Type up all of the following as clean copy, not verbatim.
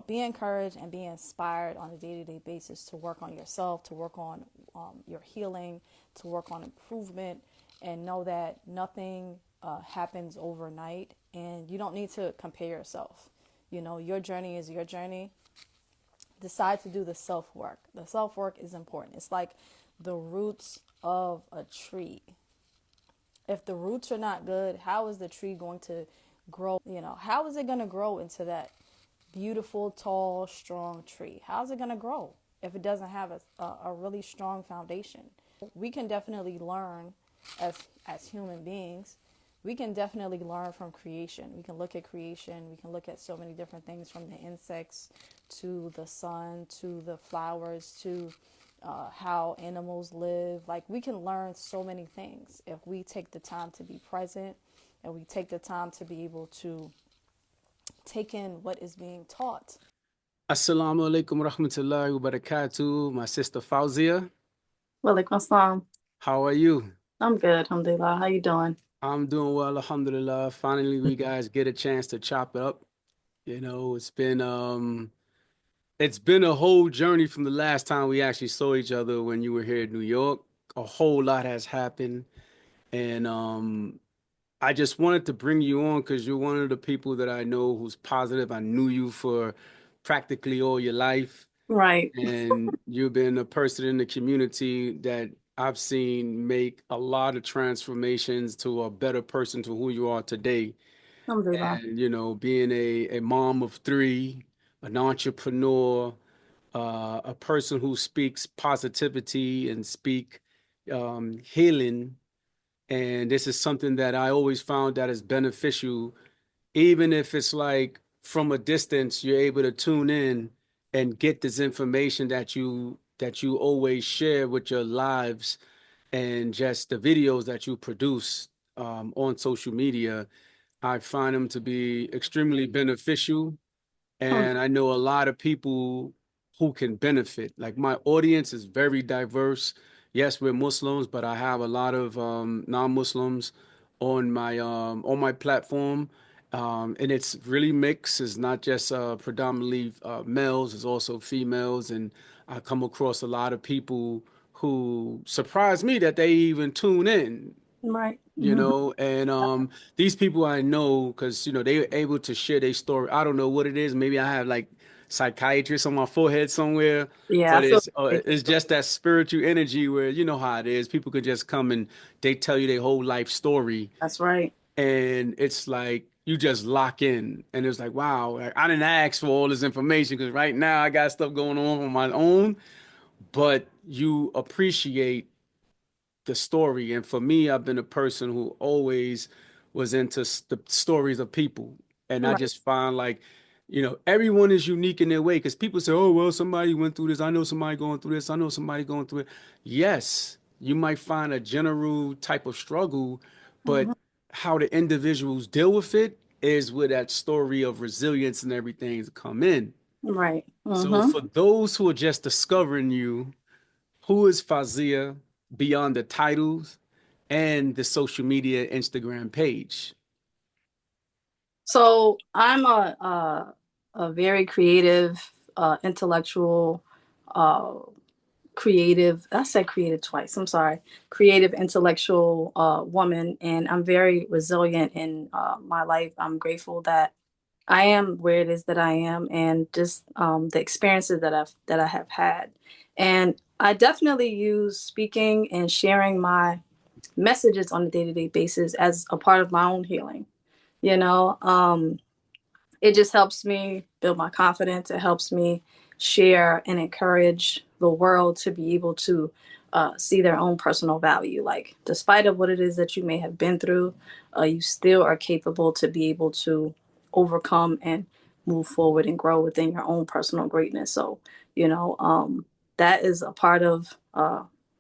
be encouraged and be inspired on a day-to-day basis to work on yourself, to work on your healing, to work on improvement, and know that nothing happens overnight, and you don't need to compare yourself. Your journey is your journey. Decide to do the self-work. The self-work is important. It's like the roots of a tree. If the roots are not good, how is the tree going to grow? How is it going to grow into that beautiful, tall, strong tree? How's it going to grow if it doesn't have a really strong foundation? We can definitely learn as human beings. We can definitely learn from creation. We can look at creation. We can look at so many different things, from the insects to the sun to the flowers to how animals live. Like, we can learn so many things if we take the time to be present and we take the time to be able to take in what is being taught. Assalamu alaikum rahmatullahi wa barakatuh. My sister Fawziyyah, Walaikum assalam. how are you? I'm good, alhamdulillah. How you doing? I'm doing well, alhamdulillah. Finally, we guys get a chance to chop it up. It's been a whole journey from the last time we actually saw each other when you were here in New York. A whole lot has happened. And I just wanted to bring you on because you're one of the people that I know who's positive. I knew you for practically all your life. Right. And you've been a person in the community that I've seen make a lot of transformations to a better person to who you are today. Alhamdulillah. And, being a mom of three, an entrepreneur, a person who speaks positivity and speak healing. And this is something that I always found that is beneficial, even if it's like from a distance, you're able to tune in and get this information that you always share with your lives and just the videos that you produce on social media. I find them to be extremely beneficial, and I know a lot of people who can benefit. Like, my audience is very diverse. Yes, we're Muslims, but I have a lot of non-Muslims on my platform, and it's really mixed. It's not just predominantly males; it's also females, and I come across a lot of people who surprise me that they even tune in. Right. And these people I know because they're able to share their story. I don't know what it is. Maybe I have like psychiatrists on my forehead somewhere, Yeah, I but feel it's just that spiritual energy where you know how it is. People could just come and they tell you their whole life story, that's right. and it's like you just lock in, and it's like, wow, like, I didn't ask for all this information because right now I got stuff going on my own, but you appreciate the story. And for me, I've been a person who always was into the stories of people. And I Right. just find like, everyone is unique in their way because people say, oh, well, somebody went through this. I know somebody going through this. I know somebody going through it. Yes, you might find a general type of struggle, but hmm how the individuals deal with it is where that story of resilience and everything come in. Right. So for those who are just discovering you, who is Fawziyyah beyond the titles and the social media Instagram page? So I'm a very creative, intellectual, uh, creative. I said creative twice. I'm sorry. Creative, intellectual woman, and I'm very resilient in my life. I'm grateful that I am where it is that I am, and just the experiences that I have had. And I definitely use speaking and sharing my messages on a day-to-day basis as a part of my own healing. You know, it just helps me build my confidence. It helps me share and encourage the world to be able to see their own personal value. Like, despite of what it is that you may have been through, you still are capable to be able to overcome and move forward and grow within your own personal greatness. So, that is a part of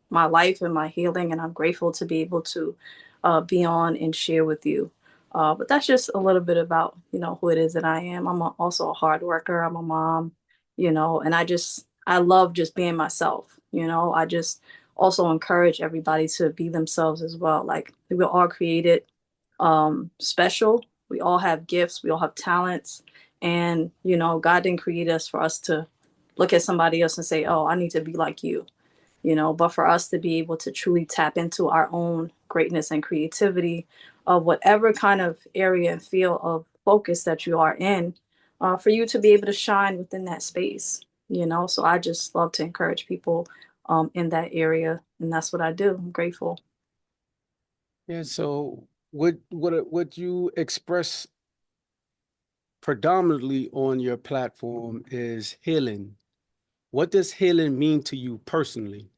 my life and my healing, and I'm grateful to be able to be on and share with you. But that's just a little bit about, who it is that I am. Also a hard worker. I'm a mom, and I love just being myself. I just also encourage everybody to be themselves as well. Like, we were all created special. We all have gifts. We all have talents. And, God didn't create us for us to look at somebody else and say, oh, I need to be like you, but for us to be able to truly tap into our own greatness and creativity of whatever kind of area and field of focus that you are in, for you to be able to shine within that space, So I just love to encourage people in that area. And that's what I do. I'm grateful. Yeah, so what you express predominantly on your platform is healing. What does healing mean to you personally?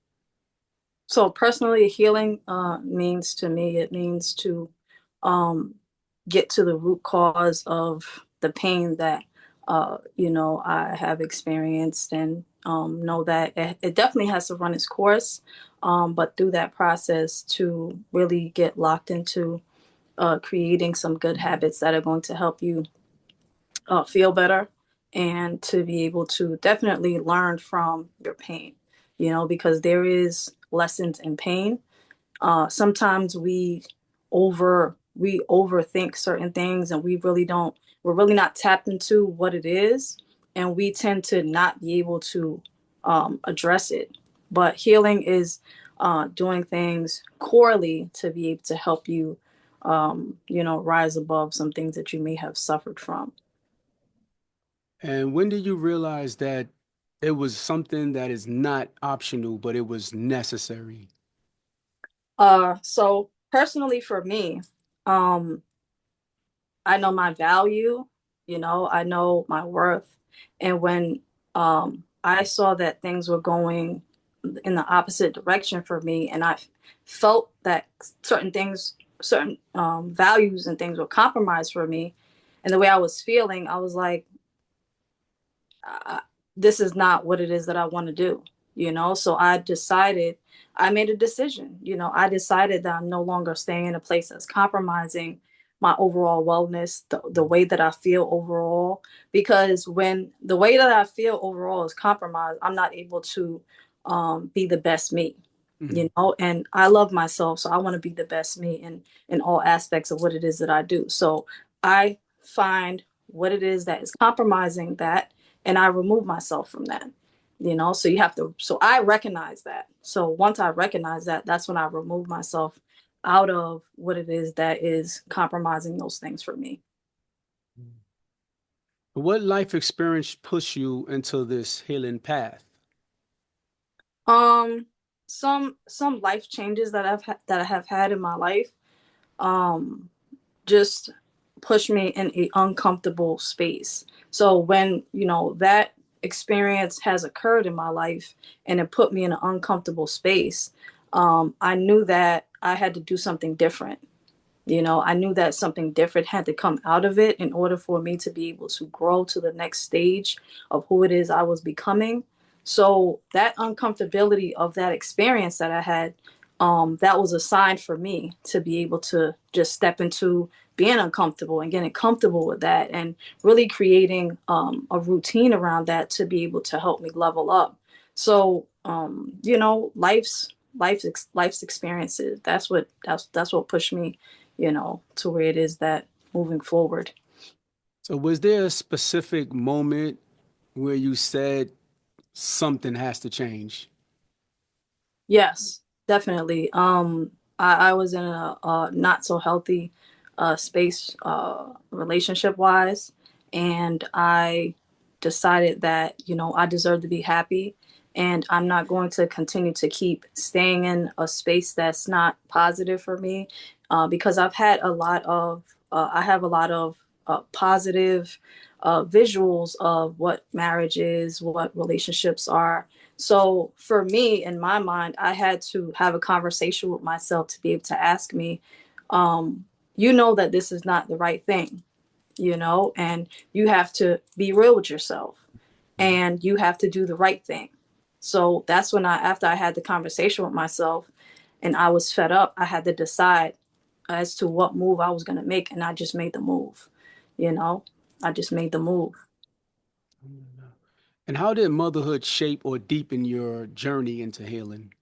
So personally, healing means to me, it means to um, get to the root cause of the pain that I have experienced, and know that it definitely has to run its course. But through that process, to really get locked into creating some good habits that are going to help you feel better, and to be able to definitely learn from your pain, because there is lessons in pain. Sometimes we overthink certain things, and we're really not tapped into what it is, and we tend to not be able to address it. But healing is doing things corely to be able to help you rise above some things that you may have suffered from. And when did you realize that it was something that is not optional, but it was necessary? So personally for me, um, I know my value, I know my worth. And when I saw that things were going in the opposite direction for me, and I felt that certain values and things were compromised for me, and the way I was feeling, I was like, I, this is not what it is that I want to do, So I made a decision, I decided that I'm no longer staying in a place that's compromising my overall wellness, the way that I feel overall. Because when the way that I feel overall is compromised, I'm not able to be the best me, Mhm. and I love myself. So I want to be the best me in all aspects of what it is that I do. So I find what it is that is compromising that, and I remove myself from that. So I recognize that. So once I recognize that, that's when I remove myself out of what it is that is compromising those things for me. What life experience pushed you into this healing path? Um, some life changes that I have had in my life, um, just push me in a uncomfortable space. So when that experience has occurred in my life, and it put me in an uncomfortable space, I knew that I had to do something different. I knew that something different had to come out of it in order for me to be able to grow to the next stage of who it is I was becoming. So that uncomfortability of that experience that I had, that was a sign for me to be able to just step into being uncomfortable and getting comfortable with that, and really creating a routine around that to be able to help me level up. So, life's experiences. That's what pushed me, to where it is that moving forward. So, was there a specific moment where you said something has to change? Yes, definitely. I was in a not so healthy space, relationship wise, and I decided that I deserve to be happy, and I'm not going to continue to keep staying in a space that's not positive for me, because I have a lot of positive visuals of what marriage is, what relationships are. So for me, in my mind, I had to have a conversation with myself to be able to ask me, um, that this is not the right thing, and you have to be real with yourself, and you have to do the right thing. So that's when after I had the conversation with myself and I was fed up, I had to decide as to what move I was going to make. And I just made the move, you know, I just made the move. And how did motherhood shape or deepen your journey into healing?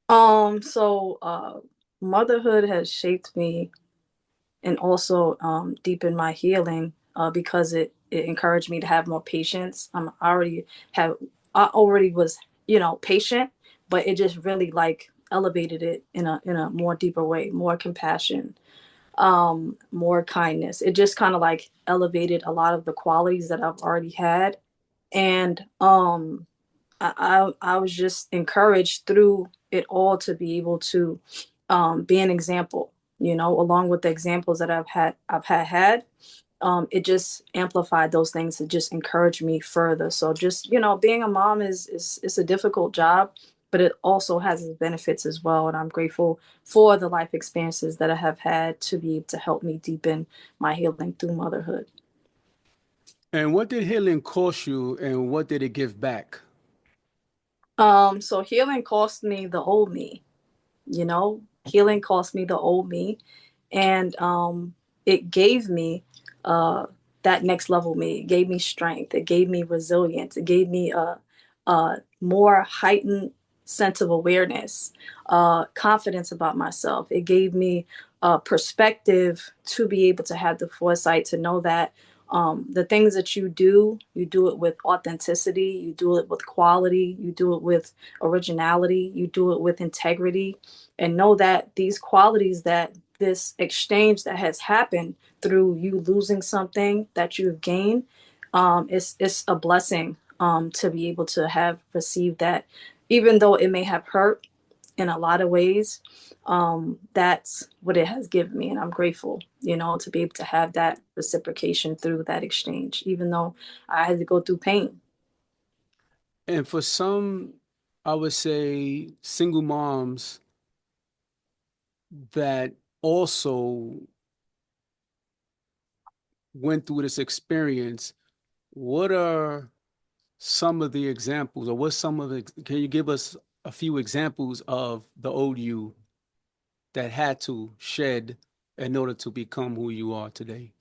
So motherhood has shaped me and also deepened my healing, because it encouraged me to have more patience. I already was, patient, but it just really like elevated it in a more deeper way, more compassion, more kindness. It just kind of like elevated a lot of the qualities that I've already had. And I was just encouraged through it all to be able to be an example, along with the examples that I've had. It just amplified those things to just encourage me further. So just, being a mom is a difficult job, but it also has its benefits as well. And I'm grateful for the life experiences that I have had to be able to help me deepen my healing through motherhood. And what did healing cost you, and what did it give back? So healing cost me the old me, healing cost me the old me. And it gave me uh, that next level me. It gave me strength. It gave me resilience. It gave me a more heightened sense of awareness, confidence about myself. It gave me a perspective to be able to have the foresight to know that the things that you do it with authenticity, you do it with quality, you do it with originality, you do it with integrity, and know that these qualities, that this exchange that has happened through you losing something that you've gained, it's a blessing to be able to have received that, even though it may have hurt in a lot of ways. That's what it has given me, and I'm grateful, to be able to have that reciprocation through that exchange, even though I had to go through pain. And for some, I would say single moms that also went through this experience, what are some of the examples, or what's some of the, can you give us a few examples of the old you that had to shed in order to become who you are today?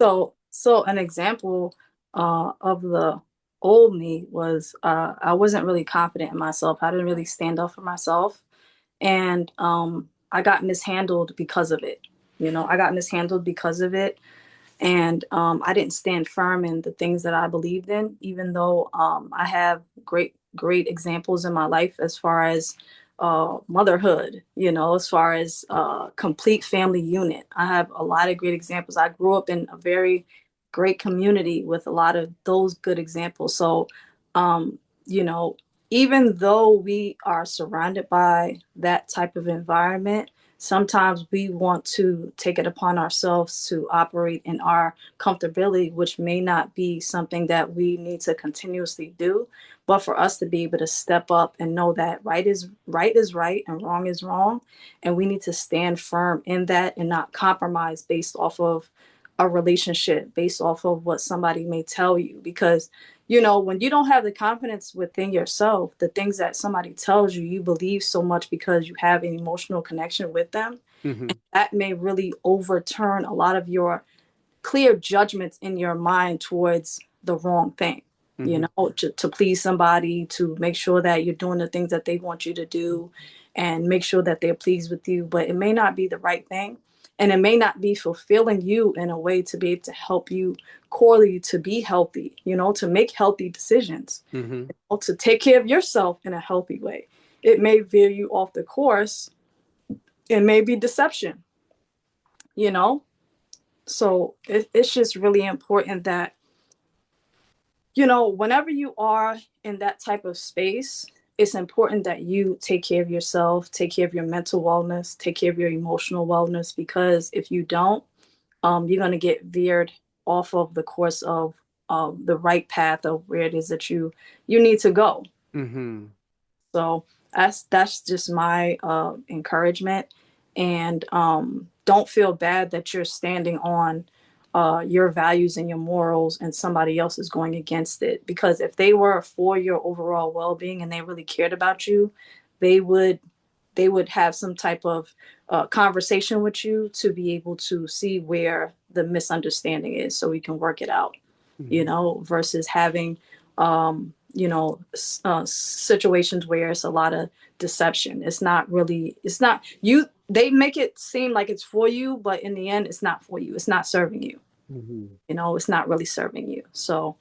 So an example of the old me was I wasn't really confident in myself. I didn't really stand up for myself, and I got mishandled because of it. I got mishandled because of it, and I didn't stand firm in the things that I believed in, even though I have great examples in my life as far as motherhood, as far as complete family unit. I have a lot of great examples. I grew up in a very great community with a lot of those good examples. So, um, you know, even though we are surrounded by that type of environment, sometimes we want to take it upon ourselves to operate in our comfortability, which may not be something that we need to continuously do. But for us to be able to step up and know that right and wrong is wrong. And we need to stand firm in that and not compromise based off of a relationship, based off of what somebody may tell you. Because, when you don't have the confidence within yourself, the things that somebody tells you, you believe so much because you have an emotional connection with them. Mm-hmm. That may really overturn a lot of your clear judgments in your mind towards the wrong thing, Mm-hmm. to please somebody, to make sure that you're doing the things that they want you to do and make sure that they're pleased with you. But it may not be the right thing. And it may not be fulfilling you in a way to be able to help you corely to be healthy, to make healthy decisions, Mm-hmm. to take care of yourself in a healthy way. It may veer you off the course. It may be deception, you know? So it's just really important that, whenever you are in that type of space, it's important that you take care of yourself, take care of your mental wellness, take care of your emotional wellness, because if you don't, you're going to get veered off of the course of the right path of where it is that you need to go. Mm-hmm. So that's just my encouragement. And don't feel bad that you're standing on your values and your morals and somebody else is going against it. Because if they were for your overall well-being and they really cared about you, they would have some type of conversation with you to be able to see where the misunderstanding is so we can work it out, versus having, situations where it's a lot of deception. It's not you. They make it seem like it's for you, but in the end, it's not for you. It's not serving you. Mhm. It's not really serving you. So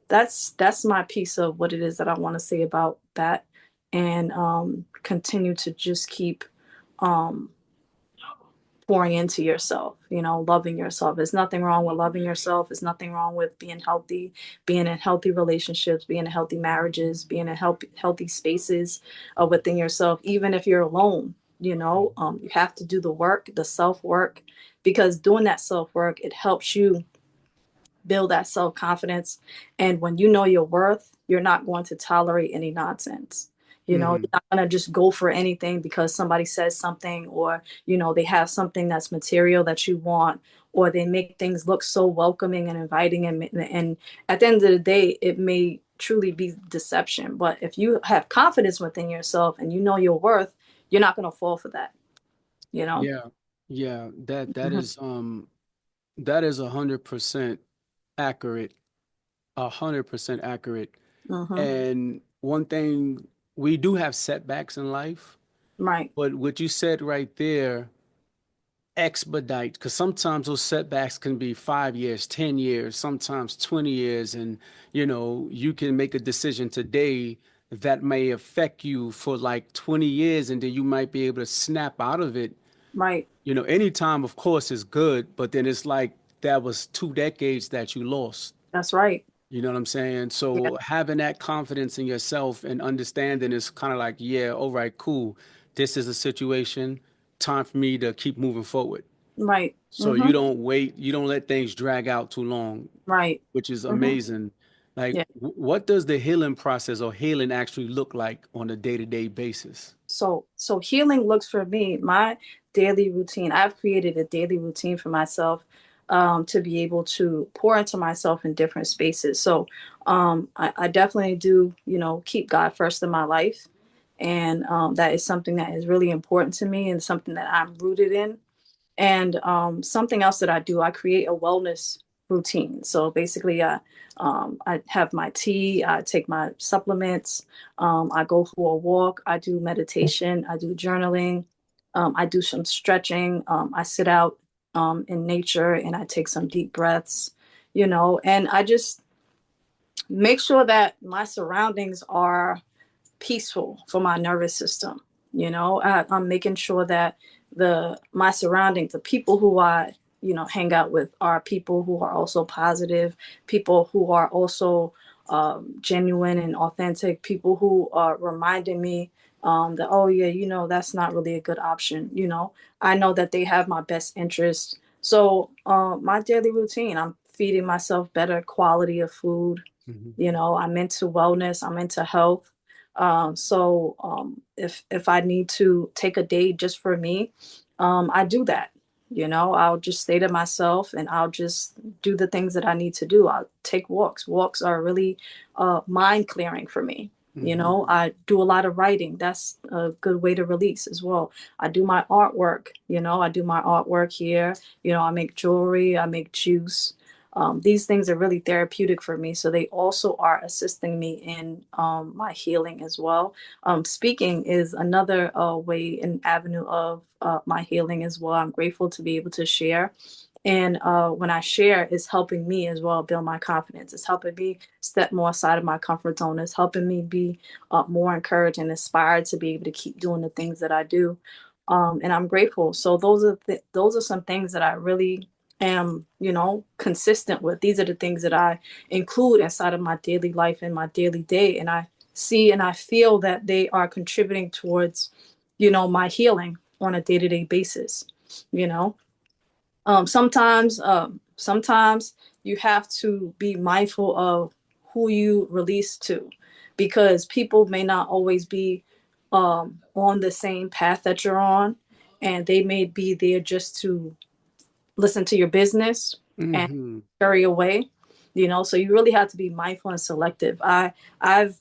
that's my piece of what it is that I want to say about that, and continue to just keep um, pouring into yourself, loving yourself. There's nothing wrong with loving yourself. There's nothing wrong with being healthy, being in healthy relationships, being in healthy marriages, being in healthy spaces within yourself, even if you're alone. You have to do the work, the self work, because doing that self work, it helps you build that self-confidence. And when you know your worth, you're not going to tolerate any nonsense. You're Mhm. not going to just go for anything because somebody says something, or they have something that's material that you want, or they make things look so welcoming and inviting, and at the end of the day, it may truly be deception. But if you have confidence within yourself and you know your worth, you're not going to fall for that you know Yeah. Yeah. That hmm is that is 100% accurate. 100% accurate. hmm And one thing, we do have setbacks in life, right, but what you said right there, expedite, because sometimes those setbacks can be 5 years, 10 years, sometimes 20 years. And, you can make a decision today that may affect you for like 20 years, and then you might be able to snap out of it. right. Any time, of course, is good, but then it's like that was 2 decades that you lost. That's right. You know what I'm saying? Yeah, So having that confidence in yourself and understanding is kind of like, yeah, all right, cool. This is a situation. Time for me to keep moving forward. right. So you don't wait, you don't let things drag out too long, Right. which is hmm amazing. Like, Yeah. what does the healing process or healing actually look like on a day-to-day basis? So healing looks for me, my daily routine. I've created a daily routine for myself to be able to pour into myself in different spaces. So I definitely do, keep God first in my life. And that is something that is really important to me and something that I'm rooted in. And something else that I do, I create a wellness routine. So basically, I have my tea, I take my supplements, I go for a walk, I do meditation, I do journaling, I do some stretching, I sit out in nature and I take some deep breaths, and I just make sure that my surroundings are peaceful for my nervous system. I'm making sure that my surroundings, the people who I hang out with, are people who are also positive, people who are also genuine and authentic, people who are reminding me that, oh yeah, that's not really a good option. I know that they have my best interest. So my daily routine, I'm feeding myself better quality of food. Mhm. I'm into wellness, I'm into health. So if I need to take a day just for me, I do that. I'll just stay to myself and I'll just do the things that I need to do. I'll take walks. Walks are really mind clearing for me. Mhm. I do a lot of writing. That's a good way to release as well. I do my artwork. I do my artwork here. I make jewelry, I make juice. These things are really therapeutic for me. So they also are assisting me in my healing as well. Speaking is another way and avenue of my healing as well. I'm grateful to be able to share. And when I share, it's helping me as well build my confidence. It's helping me step more outside of my comfort zone. It's helping me be more encouraged and inspired to be able to keep doing the things that I do. And I'm grateful. So those are some things that I really am, consistent with. These are the things that I include inside of my daily life and my daily day. And I see and I feel that they are contributing towards, my healing on a day-to-day basis. You know, sometimes you have to be mindful of who you release to, because people may not always be on the same path that you're on, and they may be there just to listen to your business and Mhm. scurry away. So you really have to be mindful and selective. I've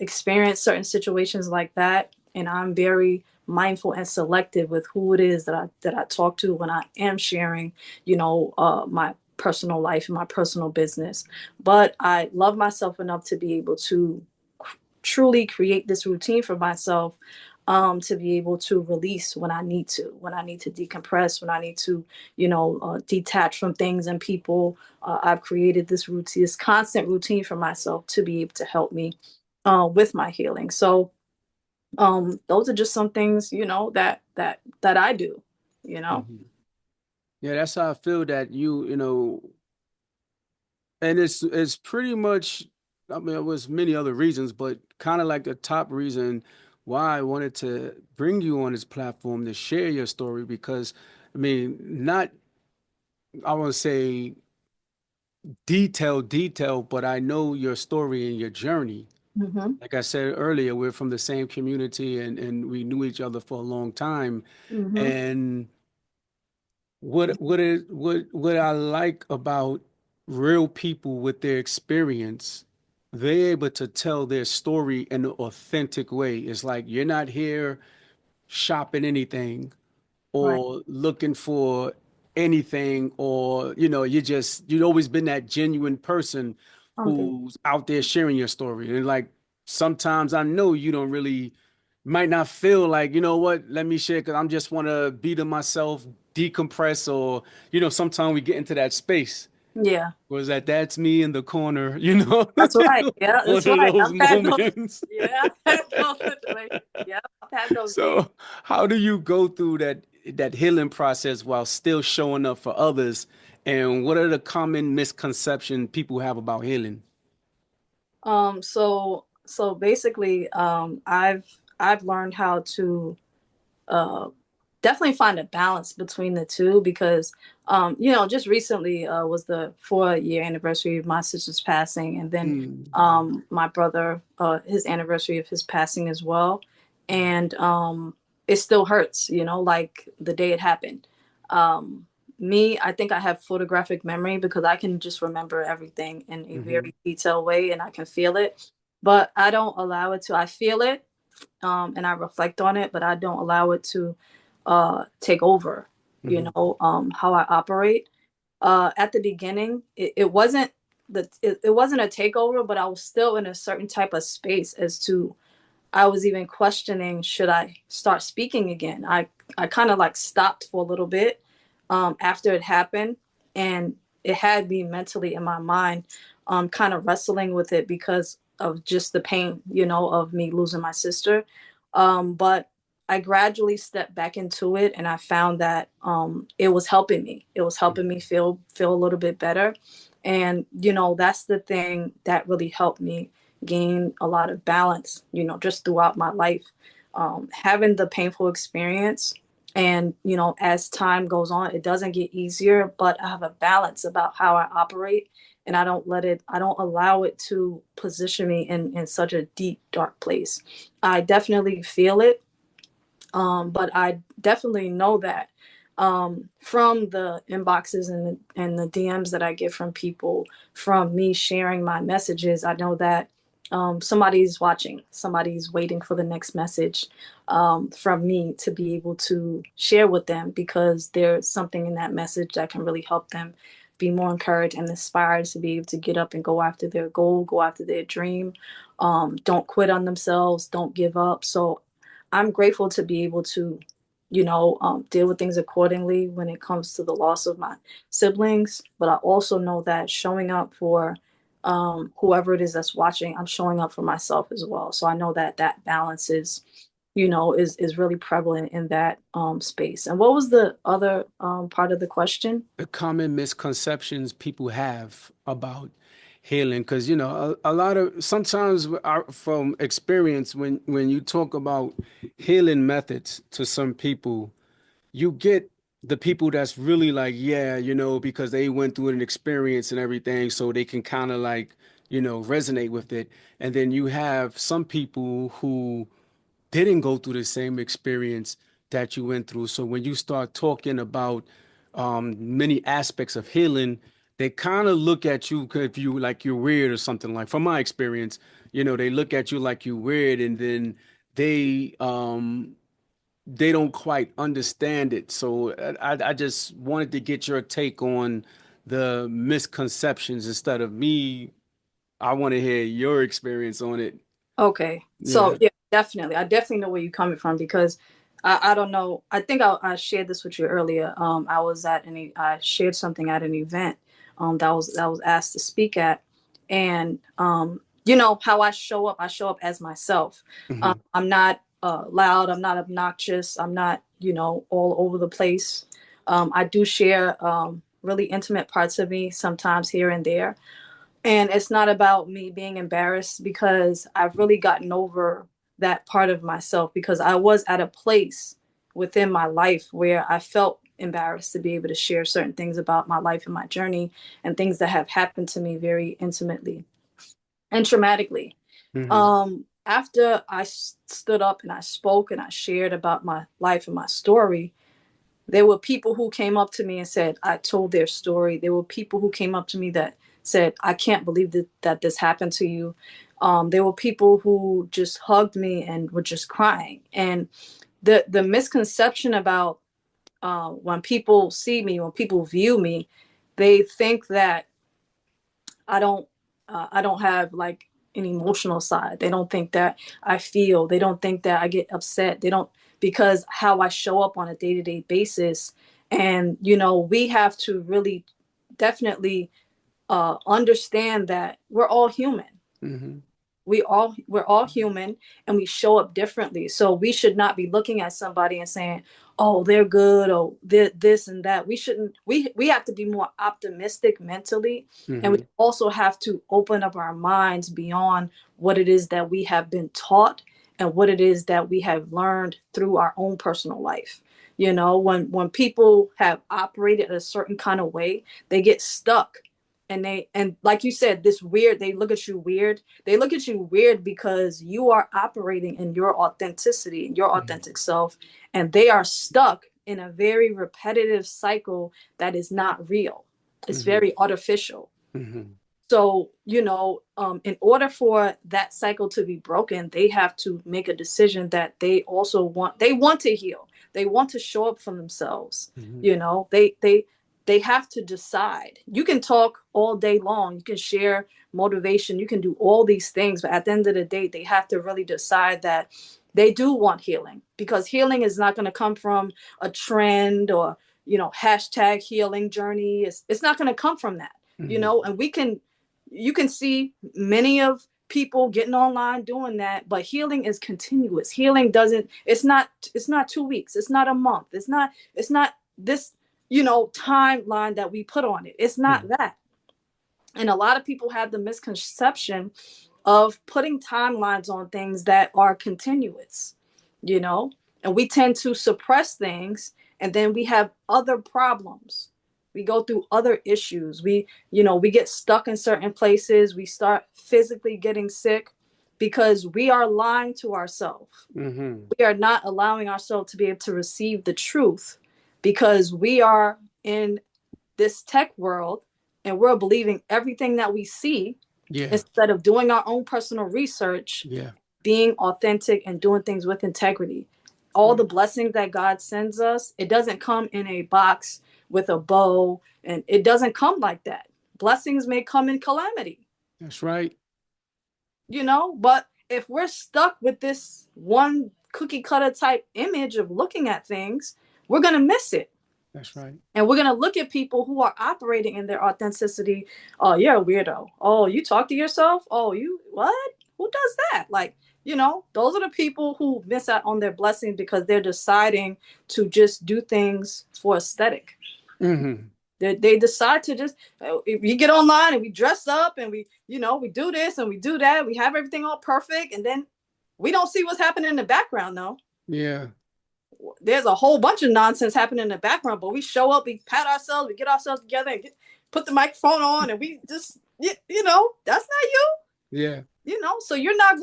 experienced certain situations like that, and I'm very mindful and selective with who it is that I talk to when I am sharing, my personal life and my personal business. But I love myself enough to be able to truly create this routine for myself, to be able to release when I need to, when I need to decompress, when I need to, detach from things and people. I've created this routine, this constant routine for myself to be able to help me with my healing. So those are just some things, that I do, you know. Mhm. Yeah, that's how I feel that and it's pretty much, I mean, it was many other reasons, but kind of like the top reason why I wanted to bring you on this platform to share your story because, I mean, not, I won't say detail, but I know your story and your journey. Hmm. Like I said earlier, we're from the same community and we knew each other for a long time. Hmm. And what I like about real people with their experience, they're able to tell their story in an authentic way. It's like you're not here shopping anything Right. or looking for anything, or you've always been that genuine person Something. who's out there sharing your story. And like sometimes I know you don't really might not feel like, you know what, let me share because I'm just want to be to myself, decompress, or sometimes we get into that space. Yeah. Was that's me in the corner, That's right. Yeah, one that's of right. those I've had those. moments. Yeah, I've had those situations. Yeah, I've had those days. So, how do you go through that healing process while still showing up for others? And what are the common misconceptions people have about healing? So basically, I've learned how to uh, definitely find a balance between the two because, just recently was the 4 year anniversary of my sister's passing, and then Mm, my brother, his anniversary of his passing as well, and it still hurts, like the day it happened. Um, I think I have photographic memory because I can just remember everything in a mm-hmm, very detailed way, and I can feel it, but I don't allow it to. I feel it, and I reflect on it, but I don't allow it to take over, mm-hmm, how I operate. At the beginning, it wasn't a takeover, but I was still in a certain type of space as to I was even questioning, should I start speaking again? I kind of like stopped for a little bit after it happened, and it had me mentally in my mind, kind of wrestling with it because of just the pain, of me losing my sister. But I gradually stepped back into it, and I found that it was helping me. It was helping me feel a little bit better, and that's the thing that really helped me gain a lot of balance, just throughout my life. Having the painful experience, and, as time goes on, it doesn't get easier, but I have a balance about how I operate. And I don't allow it to position me in such a deep, dark place. I definitely feel it, but I definitely know that from the inboxes and the DMs that I get from people, from me sharing my messages, I know that somebody's watching, somebody's waiting for the next message from me to be able to share with them because there's something in that message that can really help them be more encouraged and inspired to be able to get up and go after their goal, go after their dream. Don't quit on themselves, don't give up. So I'm grateful to be able to, deal with things accordingly when it comes to the loss of my siblings. But I also know that showing up for whoever it is that's watching, I'm showing up for myself as well. So I know that that balance is, is really prevalent in that space. And what was the other part of the question? the common misconceptions people have about healing, because a lot of sometimes from experience, when you talk about healing methods to some people, you get the people that's really like, yeah, because they went through an experience and everything, so they can kind of like, resonate with it. And then you have some people who didn't go through the same experience that you went through. So when you start talking about many aspects of healing, they kind of look at you if you like you're weird or something. Like from my experience, they look at you like you're weird, and then they um they don't quite understand it. So I just wanted to get your take on the misconceptions instead of me. I want to hear your experience on it. Okay. So Yeah. yeah, Definitely. I definitely know where you're coming from, because I don't know. I think I shared this with you earlier. I was I shared something at an event that was asked to speak at. And you know how I show up as myself. Mm-hmm. I'm not loud, I'm not obnoxious, I'm not, you know, all over the place. I do share really intimate parts of me sometimes here and there. And it's not about me being embarrassed, because I've really gotten over that part of myself, because I was at a place within my life where I felt embarrassed to be able to share certain things about my life and my journey, and things that have happened to me very intimately and traumatically. Mm-hmm. After I stood up and I spoke and I shared about my life and my story, there were people who came up to me and said, I told their story. There were people who came up to me that said, I can't believe that this happened to you. There were people who just hugged me and were just crying. And the misconception about when people see me, when people view me, they think that I don't I don't have like an emotional side. They don't think that I feel. They don't think that I get upset. They don't, because how I show up on a day-to-day basis. And you know, we have to really definitely understand that we're all human. Mm-hmm. We're all human, and we show up differently. So we should not be looking at somebody and saying, oh, they're good, or they're this and that. We shouldn't. We have to be more optimistic mentally, and we Mm-hmm. also have to open up our minds beyond what it is that we have been taught and what it is that we have learned through our own personal life. You know, when people have operated a certain kind of way, they get stuck. And like you said, this weird, they look at you weird. They look at you weird because you are operating in your authenticity, your authentic self, and they are stuck in a very repetitive cycle that is not real. It's Mm-hmm. very artificial. Mm-hmm. So, you know, in order for that cycle to be broken, they have to make a decision that they want to heal. They want to show up for themselves. Mm-hmm. You know, they have to decide. You can talk all day long, you can share motivation, you can do all these things, but at the end of the day, they have to really decide that they do want healing, because healing is not going to come from a trend or, you know, hashtag healing journey. It's not going to come from that, you Mm-hmm. know. And you can see many of people getting online doing that, but healing is continuous. Healing doesn't, it's not 2 weeks, it's not a month, it's not this, you know, timeline that we put on it. It's not that. And a lot of people have the misconception of putting timelines on things that are continuous, you know. And we tend to suppress things, and then we have other problems. We go through other issues. You know, we get stuck in certain places. We start physically getting sick because we are lying to ourselves. Mm-hmm. We are not allowing ourselves to be able to receive the truth, because we are in this tech world and we're believing everything that we see Yeah. instead of doing our own personal research, Yeah. being authentic and doing things with integrity. All the blessings that God sends us, it doesn't come in a box with a bow, and it doesn't come like that. Blessings may come in calamity, That's right. you know, but if we're stuck with this one cookie cutter type image of looking at things, we're going to miss it. That's right. And we're going to look at people who are operating in their authenticity. Oh, you're a weirdo. Oh, you talk to yourself. Oh, you what? Who does that? Like, you know, those are the people who miss out on their blessings because they're deciding to just do things for aesthetic. Mm-hmm. They decide to just, if you get online and we dress up and we, you know, we do this and we do that, we have everything all perfect, and then we don't see what's happening in the background though. Yeah. There's a whole bunch of nonsense happening in the background, but we show up, we pat ourselves, we get ourselves together and put the microphone on, and we just, you know, that's not you. Yeah. You know, so you're not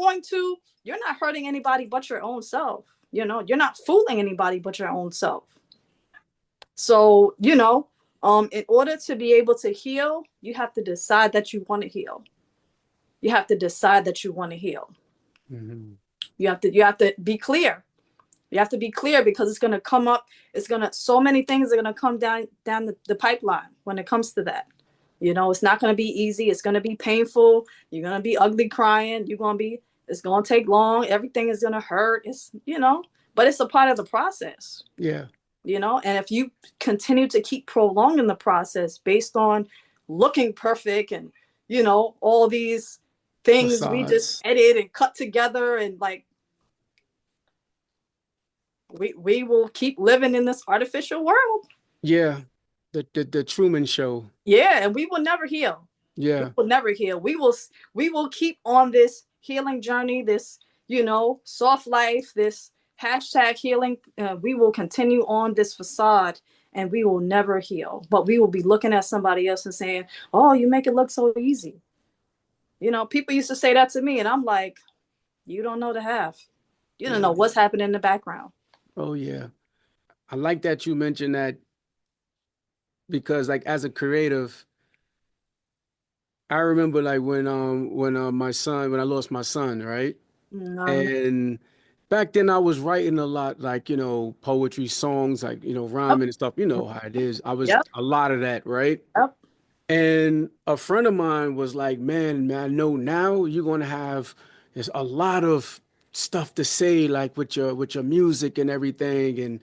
hurting anybody but your own self. You know, you're not fooling anybody but your own self. So, you know, in order to be able to heal, you have to decide that you want to heal. You have to decide that you want to heal. Mm-hmm. You have to be clear. You have to be clear, because it's going to come up. So many things are going to come down the pipeline when it comes to that. You know, it's not going to be easy. It's going to be painful. You're going to be ugly crying. You're going to be, It's going to take long. Everything is going to hurt. It's, but it's a part of the process. Yeah. And if you continue to keep prolonging the process based on looking perfect and, all these things we just Facades. edit and cut together, and like, we will keep living in this artificial world. Yeah. The Truman Show. Yeah. And we will never heal. We Yeah. will never heal. We will keep on this healing journey, this, soft life, this hashtag healing. We will continue on this facade, and we will never heal. But we will be looking at somebody else and saying, "Oh, you make it look so easy." People used to say that to me, and I'm like, "You don't know the half. You don't Yeah. know what's happening in the background." Oh yeah. I like that you mentioned that because like as a creative, I remember like when my son when I lost my son, right? Mm-hmm. And back then I was writing a lot like, poetry, songs, like, Yep. rhyming and stuff. You know how it is. I was Yep. a lot of that, right? Yep. And a friend of mine was like, man, I know now you're gonna have there's a lot of stuff to say, like with your music and everything,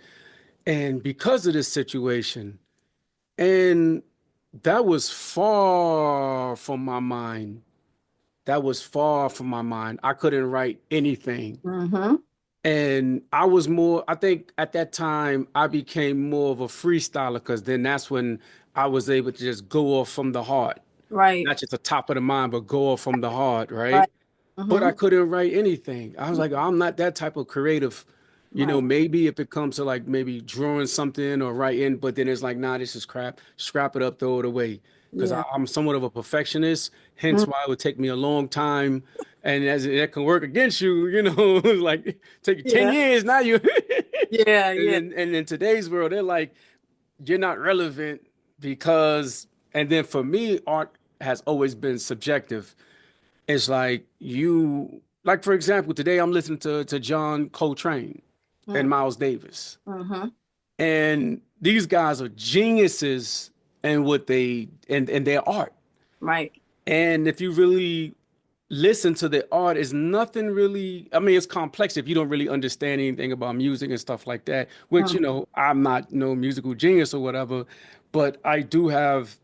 and because of this situation. And that was far from my mind. That was far from my mind. I couldn't write anything. Mm-hmm. And I was more, I think at that time, I became more of a freestyler because then that's when I was able to just go off from the heart, Right. not just the top of the mind, but go off from the heart, right? Right. But I Mm-hmm. couldn't write anything. I was like, I'm not that type of creative. Right. Maybe if it comes to like maybe drawing something or writing, but then it's like, nah, this is crap. Scrap it up, throw it away. Because Yeah. I'm somewhat of a perfectionist, hence Mm. why it would take me a long time. And as that can work against you, like take you 10 Yeah. years, now you Yeah. and Yeah. in today's world, they're like, you're not relevant because and then for me, art has always been subjective. It's like like for example, today I'm listening to John Coltrane and Mm. Miles Davis. Mm-hmm. And these guys are geniuses in what they and their art. Right. And if you really listen to the art, is nothing really, I mean, it's complex if you don't really understand anything about music and stuff like that, which, Mm. I'm not no musical genius or whatever, but I do have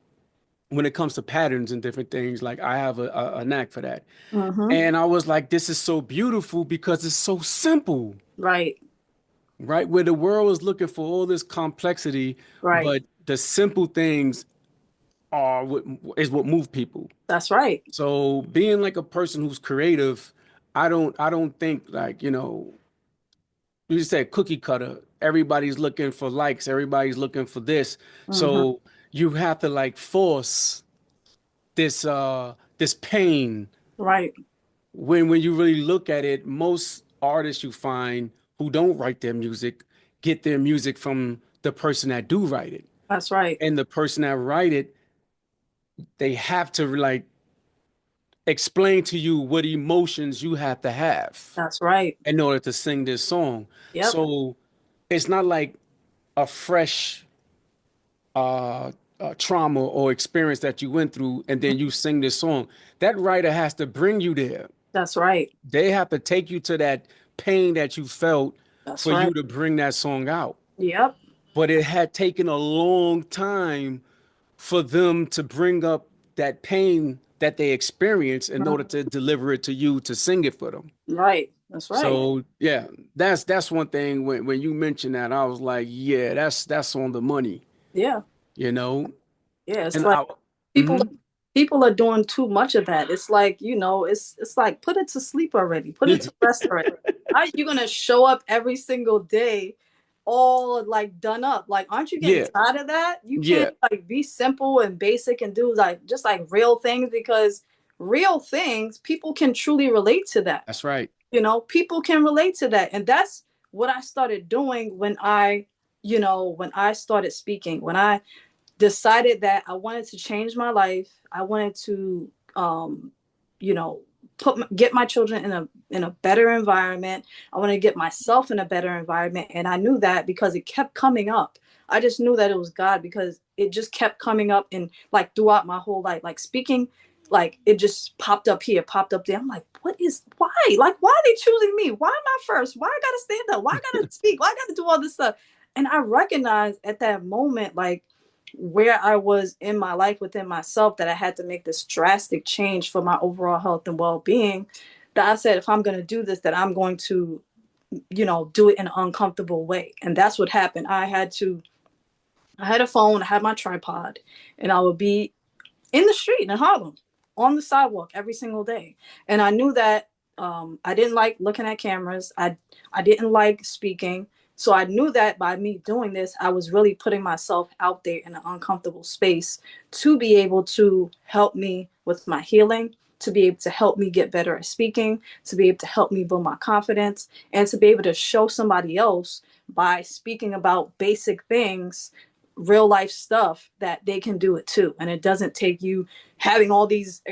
when it comes to patterns and different things, like I have a knack for that. Mm-hmm. And I was like, this is so beautiful because it's so simple, Right. right? Where the world is looking for all this complexity, Right. but the simple things is what move people. That's right. So being like a person who's creative, I don't think like, you said cookie cutter. Everybody's looking for likes, everybody's looking for this. Mm-hmm. So you have to like force this pain Right. when you really look at it, most artists you find who don't write their music get their music from the person that do write it. That's right. And the person that write it, they have to like explain to you what emotions you have to have That's right. in order to sing this song. Yep. So it's not like a fresh uh, trauma or experience that you went through and then you sing this song. That writer has to bring you there. That's right. They have to take you to that pain that you felt That's for right. you to bring that song out. Yep. But it had taken a long time for them to bring up that pain that they experienced in order Mhm. to deliver it to you to sing it for them. Right. That's right. So yeah, that's one thing when you mentioned that, I was like, yeah, that's on the money, Yeah. you know? Yeah. It's And like I people mhm. people are doing too much of that. It's like, it's like put it to sleep already. Put it to rest already. How are you gonna show up every single day all like done up? Like, aren't you getting Yeah, tired of that? You can't yeah, like be simple and basic and do like just like real things, because real things, people can truly relate to that. that's right. People can relate to that. And that's what I started doing when I started speaking, when I decided that I wanted to change my life. I wanted to, you know, get my children in a better environment. I wanted to get myself in a better environment, and I knew that because it kept coming up. I just knew that it was God because it just kept coming up and like throughout my whole life, like speaking like it just popped up here, popped up there. I'm like, why? Like, why are they choosing me? Why am I first? Why I gotta stand up? Why I gotta speak? Why I gotta do all this stuff? And I recognized at that moment, like where I was in my life within myself, that I had to make this drastic change for my overall health and well-being. That I said, if I'm gonna do this, that I'm going to, do it in an uncomfortable way. And that's what happened. I had a phone, I had my tripod, and I would be in the street in Harlem, on the sidewalk every single day. And I knew that I didn't like looking at cameras. I didn't like speaking. So I knew that by me doing this, I was really putting myself out there in an uncomfortable space to be able to help me with my healing, to be able to help me get better at speaking, to be able to help me build my confidence, and to be able to show somebody else by speaking about basic things, real life stuff, that they can do it too. And it doesn't take you having all these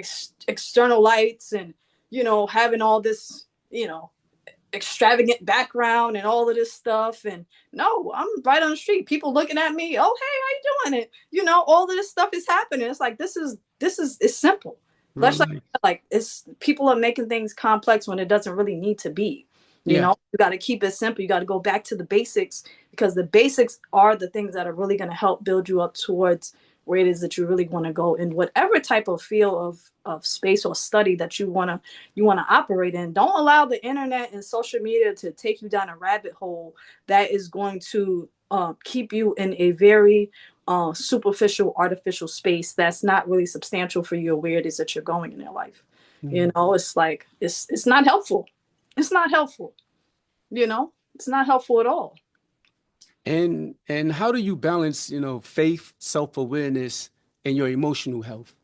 external lights and, having all this, extravagant background and all of this stuff. And no, I'm right on the street. People looking at me. Oh, hey, how you doing? And, all of this stuff is happening. It's like, it's simple. Let's Right. like it's people are making things complex when it doesn't really need to be. Yeah. You got to keep it simple. You got to go back to the basics, because the basics are the things that are really going to help build you up towards where it is that you really want to go in whatever type of field of space or study that you want to operate in. Don't allow the internet and social media to take you down a rabbit hole that is going to keep you in a very superficial, artificial space that's not really substantial for you or where it is that you're going in your life. It's like it's not helpful. It's not helpful. It's not helpful at all. And how do you balance, faith, self-awareness, and your emotional health?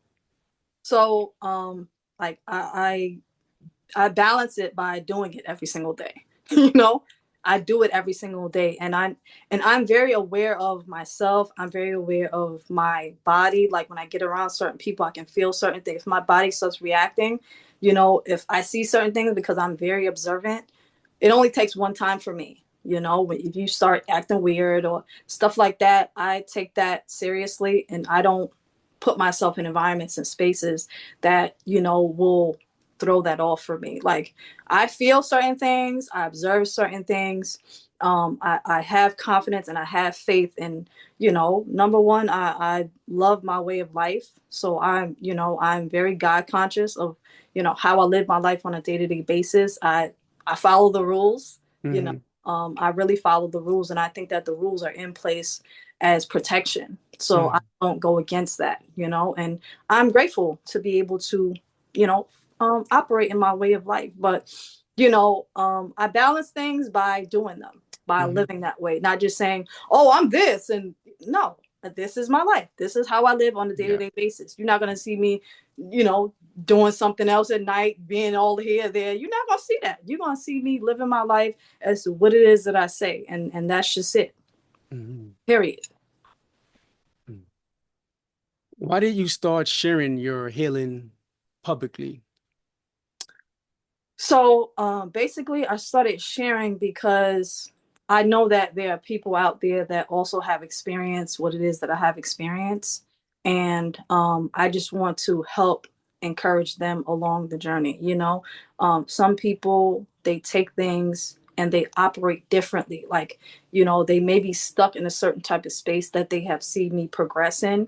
So like I balance it by doing it every single day. you know I do it every single day, and I'm very aware of myself. I'm very aware of my body. Like when I get around certain people, I can feel certain things. If my body starts reacting, if I see certain things, because I'm very observant, it only takes one time for me. If you start acting weird or stuff like that, I take that seriously, and I don't put myself in environments and spaces that will throw that off for me. Like I feel certain things, I observe certain things. I have confidence and I have faith in, number one, I love my way of life. So I'm very God conscious of, how I live my life on a day-to-day basis. I follow the rules, you know, Mm-hmm. I really follow the rules, and I think that the rules are in place as protection. So I don't go against that, and I'm grateful to be able to, you know, operate in my way of life. But, I balance things by doing them, by Mm-hmm. living that way, not just saying, oh, I'm this. And no, this is my life. This is how I live on a day to Yeah. day basis. You're not going to see me, doing something else at night, being all here, there. You're not going to see that. You're going to see me living my life as to what it is that I say. And that's just it. Mm-hmm. Period. Why did you start sharing your healing publicly? So basically, I started sharing because I know that there are people out there that also have experienced what it is that I have experienced. And I just want to help encourage them along the journey. Some people, they take things and they operate differently. Like, they may be stuck in a certain type of space that they have seen me progress in.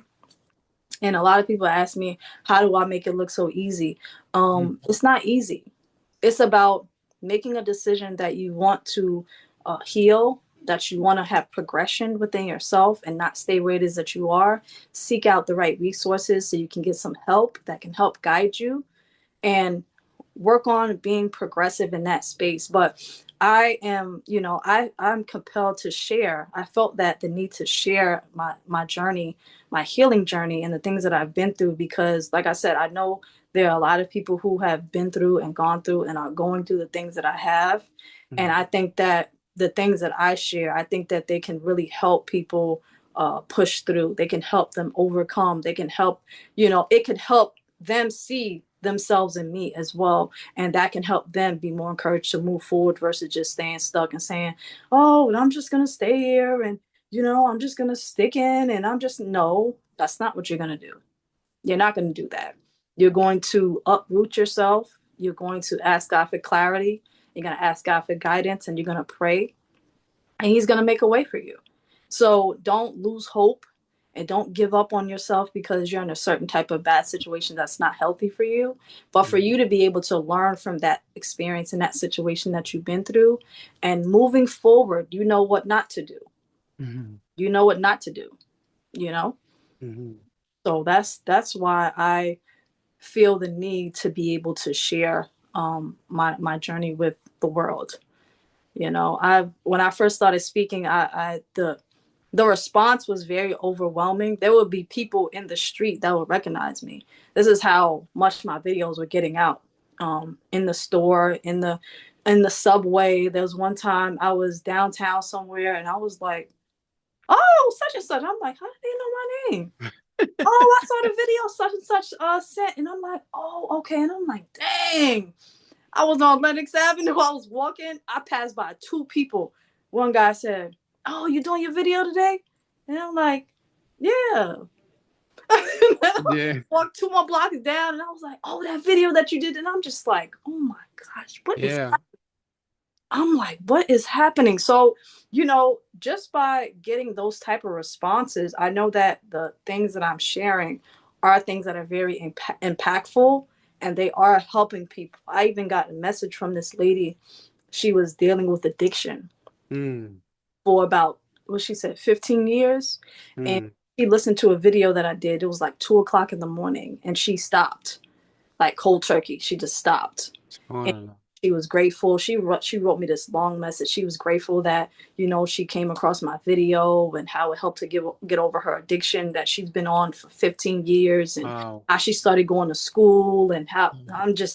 And a lot of people ask me, how do I make it look so easy? It's not easy. It's about making a decision that you want to heal, that you want to have progression within yourself and not stay where it is that you are. Seek out the right resources so you can get some help that can help guide you, and work on being progressive in that space. But I am, I'm compelled to share. I felt that the need to share my journey, my healing journey, and the things that I've been through, because like I said, I know there are a lot of people who have been through and gone through and are going through the things that I have. And I think that the things that I share, I think that they can really help people push through. They can help them overcome. They can help, it can help them see themselves in me as well. And that can help them be more encouraged to move forward versus just staying stuck and saying, oh, I'm just going to stay here and, I'm just going to stick in and no, that's not what you're going to do. You're not going to do that. You're going to uproot yourself. You're going to ask God for clarity. You're going to ask God for guidance, and you're going to pray, and He's going to make a way for you. So don't lose hope and don't give up on yourself because you're in a certain type of bad situation that's not healthy for you. But for Mhm. you to be able to learn from that experience and that situation that you've been through and moving forward, you know what not to do. Mhm. You know what not to do, you know? Mhm. So that's why I feel the need to be able to share my journey with the world. You know, I when I first started speaking, I the response was very overwhelming. There would be people in the street that would recognize me. This is how much my videos were getting out. In the store, in the subway. There was one time I was downtown somewhere, and I was like, "Oh, such and such." I'm like, "How did they know my name?" "Oh, I saw the video such and such sent," and I'm like, "Oh, okay." And I'm like, "Dang." I was on Lenox Avenue. I was walking. I passed by two people. One guy said, "Oh, you doing your video today?" And I'm like, "Yeah." Yeah. Walked 2 more blocks down, and I was like, "Oh, that video that you did." And I'm just like, "Oh my gosh, what is?" Yeah. I'm like, "What is happening?" So, just by getting those type of responses, I know that the things that I'm sharing are things that are very impactful, and they are helping people. I even got a message from this lady. She was dealing with addiction Mm. for about, what she said, 15 years. And Mm. she listened to a video that I did. It was like 2 o'clock in the morning, and she stopped, like cold turkey. She just stopped. And SubhanAllah. she was grateful. She wrote me this long message. She was grateful that, she came across my video and how it helped to get over her addiction that she's been on for 15 years, and Wow. how she started going to school, and how